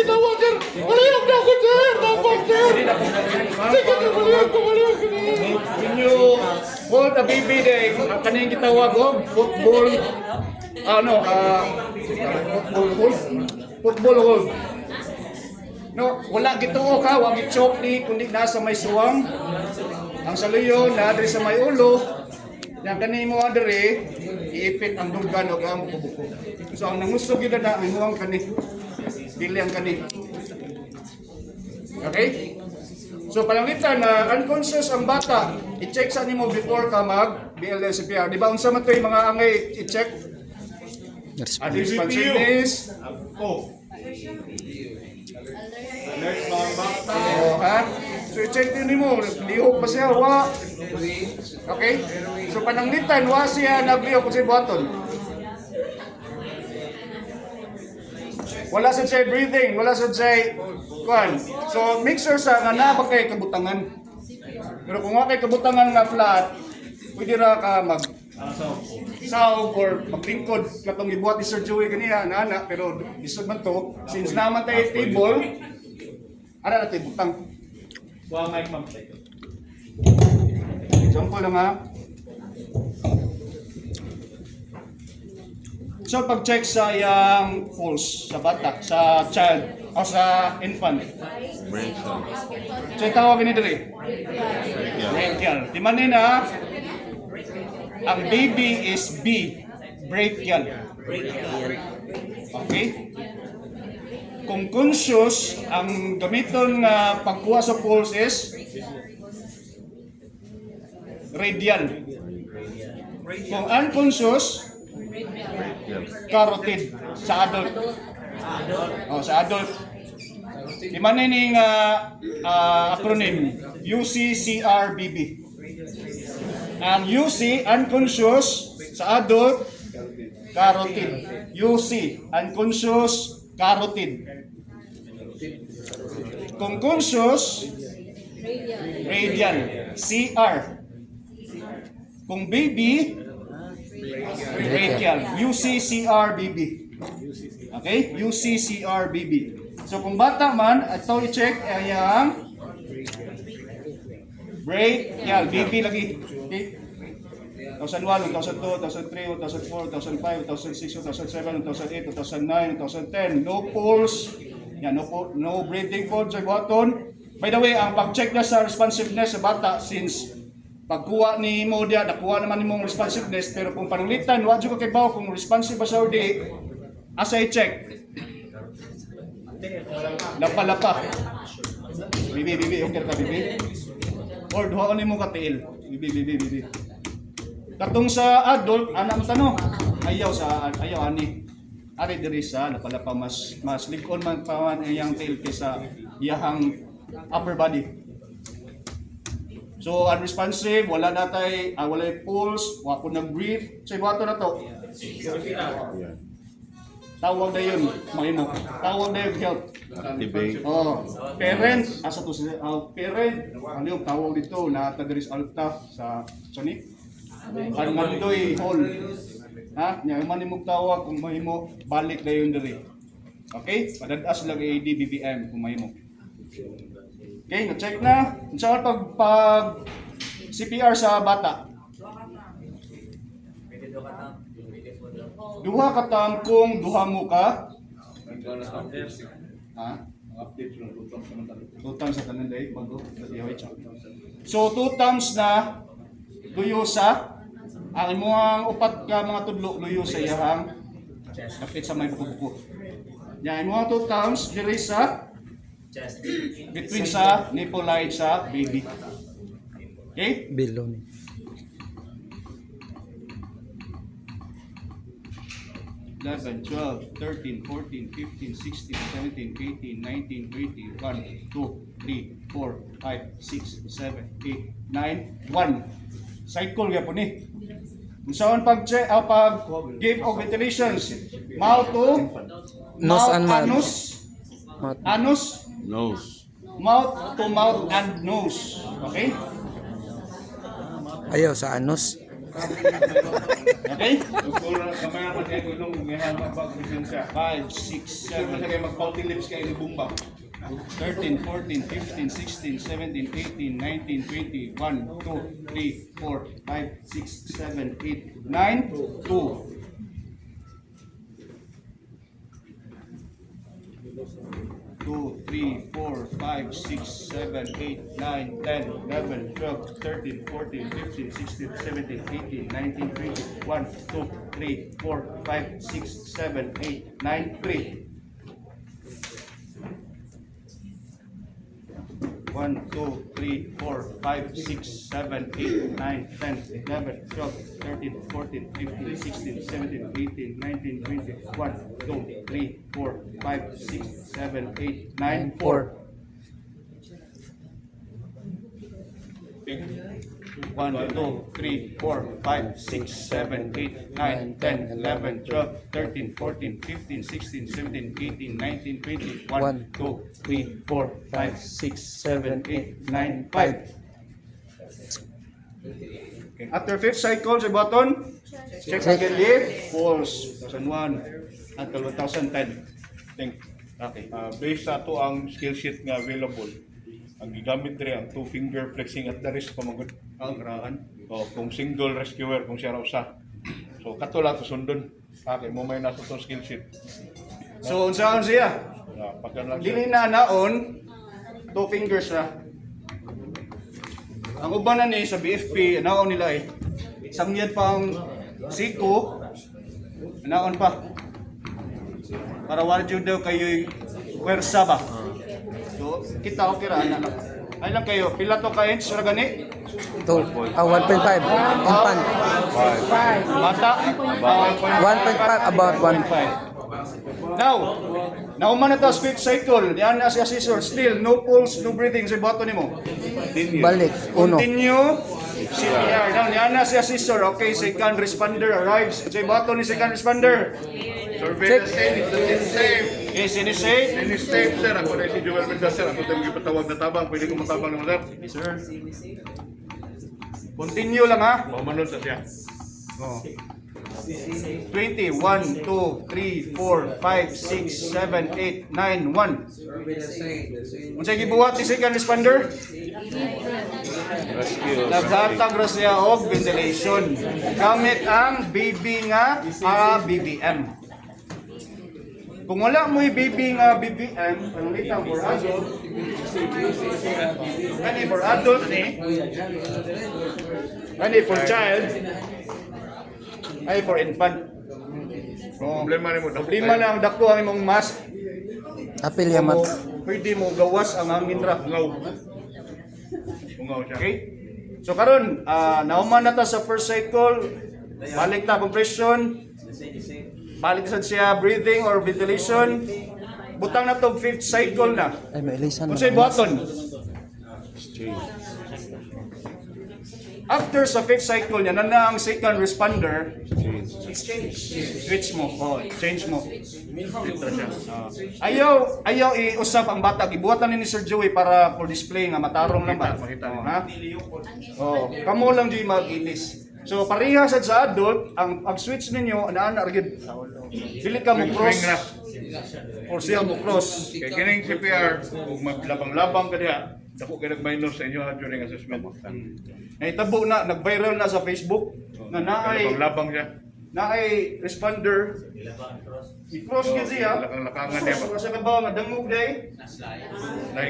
gitawag, sir. Maliyog na ako, sir. Dapat, sir. Sige, sir. Maliyog ko. Inyo hold a baby day kaning gitawag og football football hold. No, wala gituo ka, wag i-choke ni kundi nasa may suwang. Ang saluyon na diri sa may ulo. Yang kani mo diri iipit ang dugan og ang buko. So ang nangusog gyud na ang muang kani. Dili ang kani. Okay? So palangitan na unconscious ang bata, i-check sa nimo before ka mag BLS-CPR. Di ba unsa man toy mga angay i-check? Responsiveness. Alert mga bata. Ha? So i-check din nimo, lihok pa siya wa. Okay? So pananglitan wa siya naglihok sa buhaton. Wala sa siya breathing, wala sa siya kuan. So make sure sa nga na ba kay kabutangan. Pero kung wa kay kabutangan nga flat, pwede ra ka mag saog or maglingkod katong gibuhat ni Sir Joey ganiya ana pero isod man to since naman tayo table ara na tayo butang. Wa may pamplay. Example lang ha. So pag-check sa yang pulse sa bata, sa child o sa infant. So tawag ni diri. Brachial. Di man na ang baby is B, brachial. Okay? Kung conscious, ang gamiton nga pagkuha sa pulse is radial. Kung unconscious, carotid sa adult. Oh, sa adult. Di man ning acronym UCCRBB. Ang UC unconscious sa adult carotid. UC unconscious carotid. Kung conscious radial CR. Kung baby brachial UCCRBB. Okay? UCCRBB. So kung bata man, ito i-check ang brachial BB lagi. Okay? 2001, 2002, 2003, 2004, 2005, 2006, 2007, 2008, 2009, 2010. No pulse. Yan, no breathing pod sa buhaton. By the way, ang pag-check na sa responsiveness sa bata since pagkuha ni mo dia, nakuha naman ni mong responsiveness pero kung pananglitan, wadyo ka kay bawo kung responsive ba sa or di, asa i-check. Lapa. Bibi, okay ka bibi. Or duhaan ni mo katiil. Bibi. Katong sa adult, anak mo ayaw ani. Ari diri sa lapa mas likon man pa man iyang tail kaysa iyang upper body. So unresponsive, wala natay, wala pulse, wa ko nag-breathe. So ibato na to. Tawag na yun, mahimo. Tawag na yung health. Oh, parent, asa to si parent. Ano yung tawag dito na tagaris alta sa sani? Mandoy hall. Ha? Nya man imong tawag kung mahimo, balik na yun diri. Okay? Padadas lang AD BBM kung mahimo. Okay, na-check na. Unsa pag CPR sa bata? Duha ka tam kung duha mo ka. Ha? Two times sa tanan day bago sa DOH. So 2 times na luyo sa ang imong upat ka mga tudlo luyo sa iyang kapit sa may buko-buko. Yan imong 2 times diri sa between sa nipple line sa baby. Okay? Below. 11, 12, 13, 14, 15, 16, 17, 18, 19, 20, 1, 2, 3, 4, 5, 6, 7, 8, 9, 1. Cycle nga po ni. Unsaon pag-check, pag give of ventilations, mouth to Nose and mouth. Anus, Nose. mouth to mouth and nose. Okay? Ayaw sa anus. Okay? Kamaya pa kayo gulong, may hama pa presensya. 5, 6, Sir, 7, kasi kayo mag-pouty lips kayo ni Bumbang. 13, 14, 15, 16, 17, 18, 19, 20, 1, 2, 3, 4, 5, 6, 7, 8, 9, 2. 2, 3, 4, 5, 6, 7, 8, 9, 10, 11, 12, 13, 14, 15, 16, 17, 18, 19, 20, 1, 2, 3, 4, 5, 6, 7, 8, 9, 3. 1, 2, 3, 4, 5, 6, 7, 8, 9, 10, 11, 12, 13, 14, 15, 16, 17, 18, 19, 20, 1, 2, 3, 4, 5, 6, 7, 8, 9, 4. 1, 2, 3, 4, 5, 6, 7, 8, 9, 10, 11, 12, 13, 14, 15, 16, 17, 18, 19, 20, 1, 2, 3, 4, 5, 6, 7, 8, 9, 5. After fifth cycle sa button, check again lift, falls, 2001 until 2010. Think. Okay. Based sa ito ang skill sheet nga available, ang gigamit rin ang 2-finger flexing at the wrist pamagod. Ang graan. O, kung single rescuer, kung siya raw sa. So, kato lang to sundon. Okay, mo may nasa itong skill sheet. So, unsaon siya? Pagka lang Dili siya. na naon, 2 fingers na. Ang uban na ni sa BFP, naon nila eh. Sangyad pa ang siko, naon pa. Para wala dyan daw kayo'y kwersa ba? So, kita okay ra na. Ay lang kayo, pila to ka inch ra gani? 1.5 infant. Bata? 1.5 about 1. Now, nauman na to fifth cycle. Yan na siya scissor. Still, no pulse, no breathing sa bato nimo. Balik. Uno. Continue. CPR. Now, yan na siya scissor. Okay, second responder arrives. Sa bato ni second responder. Surveillance is safe. Okay, sinisave. Is safe, sir. Ako na si Joel Mendoza, sir. Ako tayo magpatawag na tabang. Pwede ko matabang naman, sir. Sir. Continue lang ha. Pamanon sa siya. Oh. 20, 1, 2, 3, 4, 5, 6, 7, 8, 9, 1. Unsay gibuhat ni second responder? Naghatag ra siya og ventilation. Gamit ang BB nga BBM. Kung wala mo BB nga BBM, ang litang for adult, ani for adult ni, ani for child, ay for infant. Oh, Problema ni mo. problema na ang dako ang imong mask. Apil yamat. Pwede mo gawas ang hangin ra. Ungaw. Ungaw siya. Okay? So karon, nauman na ta sa first cycle. Balik ta compression. Balik sad siya breathing or ventilation. Butang na to fifth cycle na. Ay, may ilisan Kung sa'y button. After sa fifth cycle niya, na ang second responder, switch mo. Oh, change mo. Ito siya. Ayaw iusap ang bata. Ibuhatan ni Sir Joey para for display nga matarong lang ba? Oh, ha? Oh, kamo lang di mag-ilis. So pareha sad sa adult, ang pag-switch ninyo ana gid. Dili ka mo cross. Or siya mo cross. Kaya kining CPR, kung maglabang-labang ka diha, dako kayo nag-minus sa inyo during assessment. Nahitabo na, nag-viral na sa Facebook na Labang-labang siya. naay responder. I-cross gyud siya. Lakang-lakangan niya ba? Sa kabaw nga dangog day.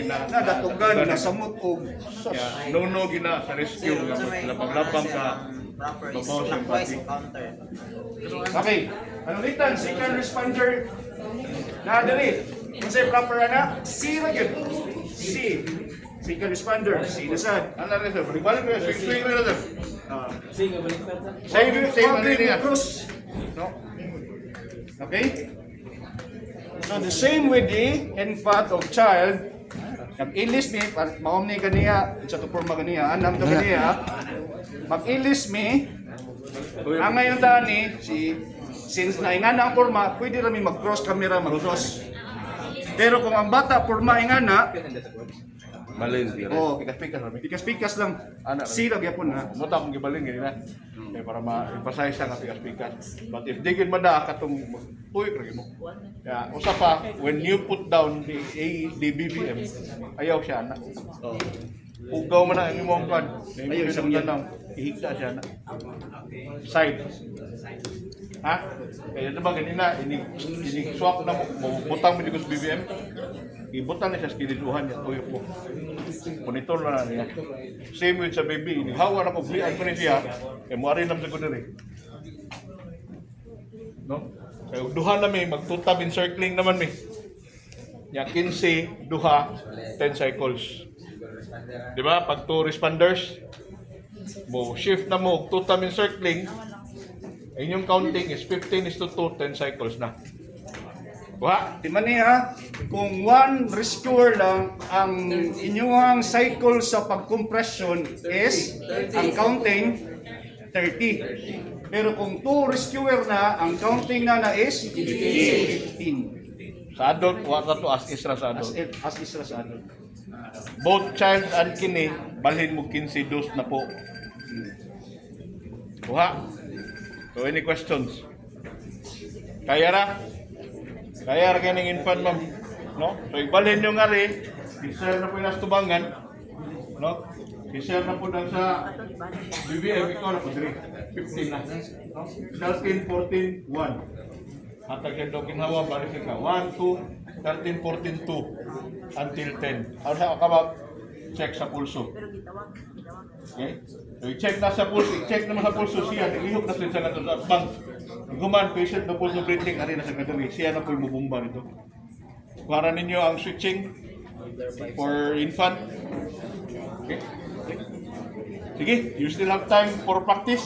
Na datugan na samot og sus. No gina sa rescue nga labang-labang ka. Babaw siyang body. Okay. Ano litan second responder na diri. Unsay proper ana? C ra gyud. C. Second responder, C na sad. Ano rin sir? Balik mo yun. Swing rin na sir. Same ano rin yan? cross. No? Okay? So the same with the infant of child, mag-ilis mi, maom ni ganiya, sa tupurma ganiya, anam to ganiya, mag-ilis mi, ang ngayon tani, since naingana ang porma, pwede rami mag-cross camera, mag-cross. Pero kung ang bata porma ingana, Balin, dire. Oh, Pikas-pikas kami. pikas-pikas lang. Anak. Sirag yapon na. Muta akong gibalin ganina. Para ma-emphasize siya nga pikas-pikas. But if di gid mada katong tuyok ra mo. Kaya usa pa when you put down the BBM, ayaw siya na. Ugaw man na ang imong kan. Ayaw siya niya nang ihigda siya na. Side. Ha? Kaya diba ganina ini swak na mo butang mo sa BBM. Ibutang na siya sa kiliduhan niya tuyok mo. Monitor na niya. Same with sa baby. Hawa na ko blian ko ni siya. Kaya mo ari nam sa diri. No? Kaya duha na may magtutab encircling naman may. Ya 15 duha 10 cycles. Di ba? Pag 2 responders, mo shift na mo tutab encircling. Inyong counting is 15:2, 10 cycles na. Wa? Di man niya, kung one rescuer lang ang inyong cycle sa pag-compression is, ang counting, 30. Pero kung 2 rescuer na, ang counting na is 15. Sa adult, wata to as isra sa As, adult. as isra sa adult. Both child and kini, balhin mo 15 dose na po. Kuha. So any questions? Kaya ra? Kaya ra kaning infant ma'am. No? So ibalhin nyo nga rin. I-share na po yung nastubangan. No? I-share na po lang sa BBM. Ikaw na po 3. 15 na. No? 13, 14, 1. Hatag yan daw kinhawa. Balik ka. 1, 2, 13, 14, 2. Until 10. Ano sa kabab? Check sa pulso. Okay? So i-check na sa pulso. I-check naman sa pulso siya. Ihog na siya sa sa bank. Guman, patient na pulso breathing. Ari na sa kadali. Siya na po yung mabumba nito. Para ninyo ang switching for infant. Okay? Sige, you still have time for practice.